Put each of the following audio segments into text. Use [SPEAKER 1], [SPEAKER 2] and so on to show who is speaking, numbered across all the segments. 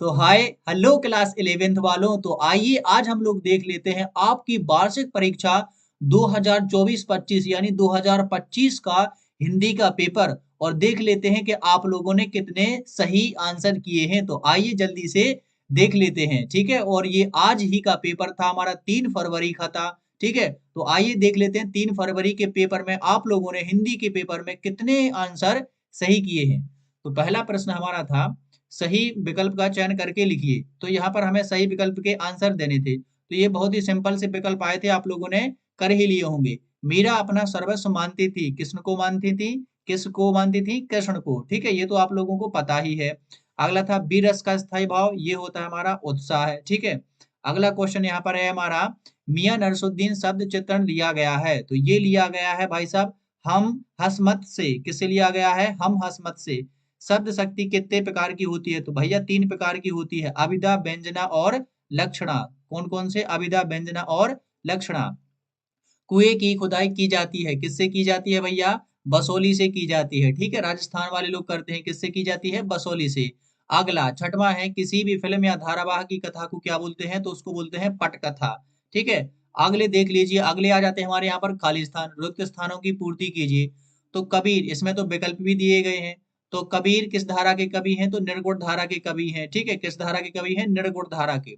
[SPEAKER 1] तो hi hello class 11th वालों। तो आइए आज हम लोग देख लेते हैं आपकी वार्षिक परीक्षा 2024-25 यानी 2025 का हिंदी का पेपर, और देख लेते हैं कि आप लोगों ने कितने सही आंसर किए हैं। तो आइए जल्दी से देख लेते हैं, ठीक है। और ये आज ही का पेपर था हमारा, 3 फरवरी का था, ठीक है। तो आइए देख लेते हैं 3 फरवरी के पेपर में आप लोगों ने हिंदी के पेपर में कितने आंसर सही किए हैं। तो पहला प्रश्न हमारा था, सही विकल्प का चयन करके लिखिए। तो यहाँ पर हमें सही विकल्प के आंसर देने थे। तो ये बहुत ही सिंपल से विकल्प आए थे, आप लोगों ने कर ही लिए होंगे। मीरा अपना सर्वस्व मानती थी, किसको मानती थी? किसको मानती थी? कृष्ण को, ठीक है। ये तो आप लोगों को पता ही है। अगला था वीर रस का स्थायी भाव, ये होता है हमारा उत्साह है, ठीक है। अगला क्वेश्चन यहाँ पर है हमारा, मियां नरसुद्दीन शब्द चित्रण लिया गया है। तो ये लिया गया है भाई साहब हम हसमत से। किससे लिया गया है? हम हसमत से। शब्द शक्ति कितने प्रकार की होती है? तो भैया 3 प्रकार की होती है, अभिधा, व्यंजना और लक्षणा। कौन कौन से? अभिधा, व्यंजना और लक्षणा। कुएं की खुदाई की जाती है, किससे की जाती है भैया? बसोली से की जाती है, ठीक है। राजस्थान वाले लोग करते हैं, किससे की जाती है? बसोली से। अगला छठवां है, किसी भी फिल्म या धारावाहिक की कथा को क्या बोलते हैं? तो उसको बोलते हैं पटकथा, ठीक है। अगले देख लीजिए, अगले आ जाते हैं हमारे यहाँ पर खाली स्थान, रिक्त स्थानों की पूर्ति कीजिए। तो कबीर, इसमें तो विकल्प भी दिए गए हैं। तो कबीर किस धारा के कवि हैं? तो निर्गुण धारा के कवि हैं, ठीक है। किस धारा के कवि हैं? निर्गुण धारा के।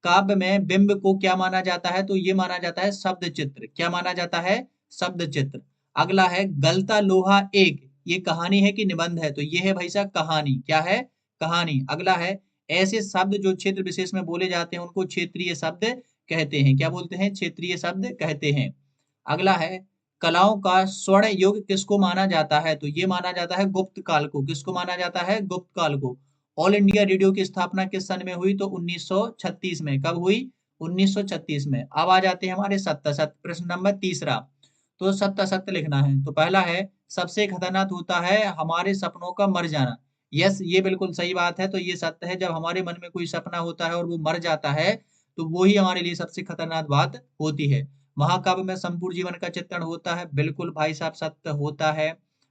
[SPEAKER 1] काव्य में बिंब को क्या माना जाता है? तो ये माना जाता है शब्द चित्र। क्या माना जाता है? शब्द चित्र। अगला है गलता लोहा एक, ये कहानी है कि निबंध है? तो ये है भाई साहब कहानी। क्या है? कहानी। अगला है ऐसे शब्द जो क्षेत्र विशेष में बोले जाते हैं उनको क्षेत्रीय शब्द कहते हैं। क्या बोलते हैं? क्षेत्रीय शब्द कहते हैं। अगला है कलाओं का स्वर्ण युग किसको माना जाता है? तो ये माना जाता है गुप्त काल को। किसको माना जाता है? गुप्त काल को। ऑल इंडिया रेडियो की स्थापना किस सन में हुई? तो 1936 में। कब हुई? 1936 में। अब आ जाते हैं हमारे सत्य सत्य, प्रश्न नंबर तीसरा। तो सत्य सत्य लिखना है। तो पहला है सबसे खतरनाक होता है हमारे सपनों का मर जाना। यस, ये बिल्कुल सही बात है। तो ये सत्य है, जब हमारे मन में कोई सपना होता है और वो मर जाता है तो वो ही हमारे लिए सबसे खतरनाक बात होती है। महाकाव्य में संपूर्ण जीवन का चित्रण होता है, बिल्कुल भाई साहब सत्य होता है।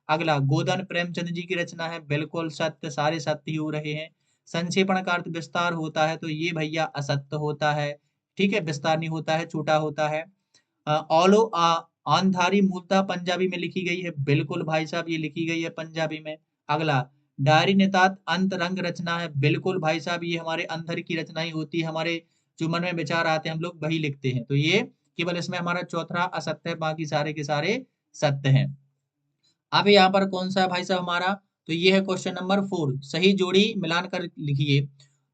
[SPEAKER 1] अगला गोदान प्रेमचंद जी की रचना है, बिल्कुल सत्य, सारे सत्य ही हो रहे हैं। संक्षेपण का अर्थ विस्तार होता है, तो ये भैया असत्य होता है, ठीक है। विस्तार नहीं होता है, छोटा होता है। ऑलो आंधारी मूलतः पंजाबी में लिखी गई है, बिल्कुल भाई साहब ये लिखी गई है पंजाबी में। अगला डायरी नितात अंतरंग रचना है, बिल्कुल भाई साहब ये हमारे अंदर की रचना ही होती है, हमारे जो मन में विचार आते हैं हम लोग वही लिखते हैं। तो ये केवल इसमें हमारा चौथा असत्य है, बाकी सारे के सारे सत्य हैं। अब यहाँ पर कौन सा है भाई साहब हमारा? तो ये है क्वेश्चन नंबर 4, सही जोड़ी मिलान कर लिखिए।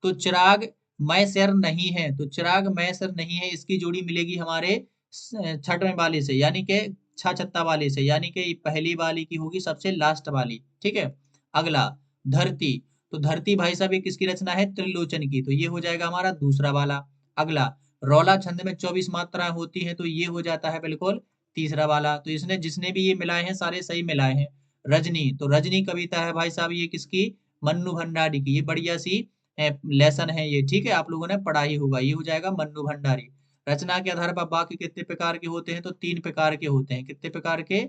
[SPEAKER 1] तो चिराग मैसर नहीं है, तो चिराग मैसर नहीं है, इसकी जोड़ी मिलेगी हमारे छठवें वाले से, यानी कि छा छत्ता वाले से, यानी कि पहली वाली की होगी सबसे लास्ट वाली, ठीक है। अगला धरती, तो धरती भाई साहब ये किसकी रचना है? त्रिलोचन की, तो ये हो जाएगा हमारा दूसरा वाला। अगला रौला छंद में 24 मात्राएं होती है, तो ये हो जाता है बिल्कुल तीसरा वाला। तो इसने जिसने भी ये मिलाए हैं सारे सही मिलाए हैं। रजनी, तो रजनी कविता है भाई साहब ये किसकी? मन्नू भंडारी की। ये बढ़िया सी लेसन है ये, ठीक है, आप लोगों ने पढ़ा ही होगा। ये हो जाएगा मन्नू भंडारी। रचना के आधार पर वाक्य कितने प्रकार के होते हैं? तो 3 प्रकार के होते हैं। कितने प्रकार के?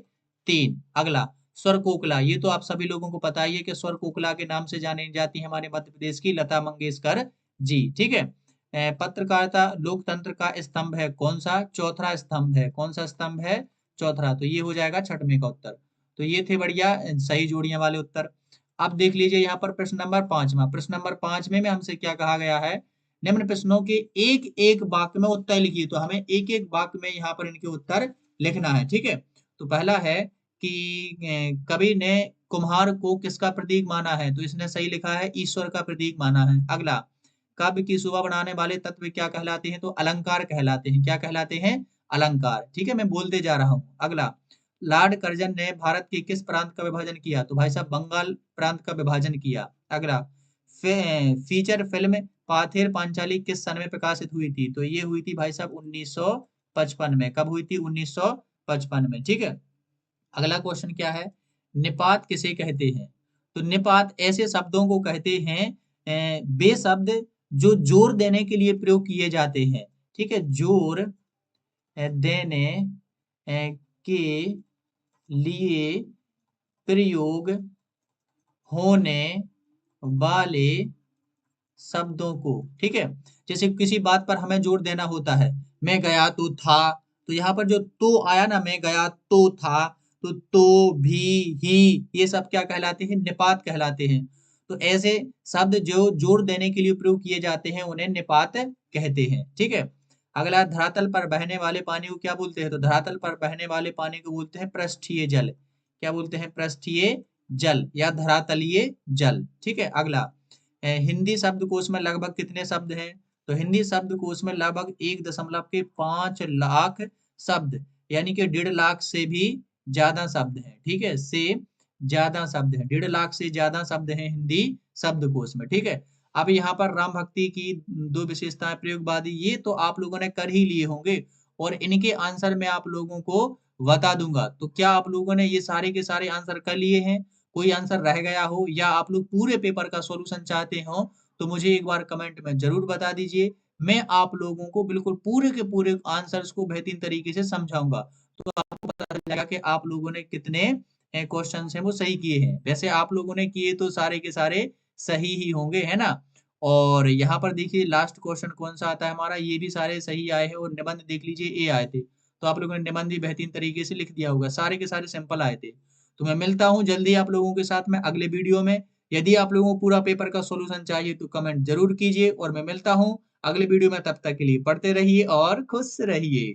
[SPEAKER 1] 3। अगला स्वर कोकिला, ये तो आप सभी लोगों को पता ही है कि स्वर कोकिला के नाम से जानी जाती है हमारे मध्य प्रदेश की लता मंगेशकर जी, ठीक है। पत्रकारिता लोकतंत्र का स्तंभ है, कौन सा? चौथा स्तंभ है। कौन सा स्तंभ है? चौथा। तो ये हो जाएगा छठवें का उत्तर। तो ये थे बढ़िया सही जोड़ियां वाले उत्तर। अब देख लीजिए यहाँ पर प्रश्न नंबर 5वां। प्रश्न नंबर 5 में हमसे क्या कहा गया है? निम्न प्रश्नों के एक एक वाक्य में उत्तर लिखिए। तो हमें एक एक वाक्य में यहाँ पर इनके उत्तर लिखना है, ठीक है। तो पहला है कि कवि ने कुम्हार को किसका प्रतीक माना है? तो इसने सही लिखा है ईश्वर का प्रतीक माना है। अगला काव्य की शोभा बढ़ाने वाले तत्व क्या कहलाते हैं? तो अलंकार कहलाते हैं। क्या कहलाते हैं? अलंकार, ठीक है। मैं बोलते जा रहा हूँ। अगला लॉर्ड कर्जन ने भारत के किस प्रांत का विभाजन किया? तो भाई साहब बंगाल प्रांत का विभाजन किया। अगला फीचर फिल्म पाथेर पांचाली किस सन में प्रकाशित हुई थी? तो ये हुई थी भाई साहब 1955 में। कब हुई थी? 1955 में, ठीक है। अगला क्वेश्चन क्या है? निपात किसे कहते हैं? तो निपात ऐसे शब्दों को कहते हैं वे शब्द जो जोर देने के लिए प्रयोग किए जाते हैं, ठीक है। जोर देने के लिए प्रयोग होने वाले शब्दों को, ठीक है। जैसे किसी बात पर हमें जोर देना होता है, मैं गया तो था, तो यहाँ पर जो तो आया ना, मैं गया तो था, तो भी, ही, ये सब क्या कहलाते हैं? निपात कहलाते हैं। तो ऐसे शब्द जो जोर देने के लिए प्रयोग किए जाते हैं उन्हें निपात कहते हैं, ठीक है। अगला, धरातल पर बहने वाले पानी को क्या बोलते हैं? तो धरातल पर बहने वाले पानी को बोलते हैं पृष्ठीय जल। क्या बोलते हैं? पृष्ठीय जल या धरातलीय जल, ठीक है। अगला, हिंदी शब्दकोश में लगभग कितने शब्द हैं? तो हिंदी शब्दकोश में लगभग 1.5 लाख शब्द, यानी कि 1.5 लाख से भी ज्यादा शब्द हैं, ठीक है। से ज्यादा शब्द हैं, 1.5 लाख से ज्यादा शब्द हैं हिंदी शब्दकोश में, ठीक है। अब यहाँ पर राम भक्ति की दो विशेषताएं, प्रयोगवादी, ये तो आप लोगों ने कर ही लिए होंगे और इनके आंसर मैं आप लोगों को बता दूंगा। तो क्या आप लोगों ने ये सारे के सारे आंसर कर लिए हैं? कोई आंसर रह गया हो या आप लोग पूरे पेपर का सॉल्यूशन चाहते हो तो मुझे एक बार कमेंट में जरूर बता दीजिए। मैं आप लोगों को बिल्कुल पूरे के पूरे आंसर्स को बेहतरीन तरीके से समझाऊंगा, तो आपको पता चलेगा कि आप लोगों ने कितने क्वेश्चन हैं वो सही किए हैं। वैसे आप लोगों ने किए तो सारे के सारे सही ही होंगे, है ना। और यहाँ पर देखिए लास्ट क्वेश्चन कौन सा आता है हमारा, ये भी सारे सही आए हैं। और निबंध देख लीजिए, ए आए थे, तो आप लोगों ने निबंध भी बेहतरीन तरीके से लिख दिया होगा, सारे के सारे सिंपल आए थे। तो मैं मिलता हूँ जल्दी आप लोगों के साथ में अगले वीडियो में। यदि आप लोगों को पूरा पेपर का सॉल्यूशन चाहिए तो कमेंट जरूर कीजिए और मैं मिलता हूँ अगले वीडियो में। तब तक के लिए पढ़ते रहिए और खुश रहिए।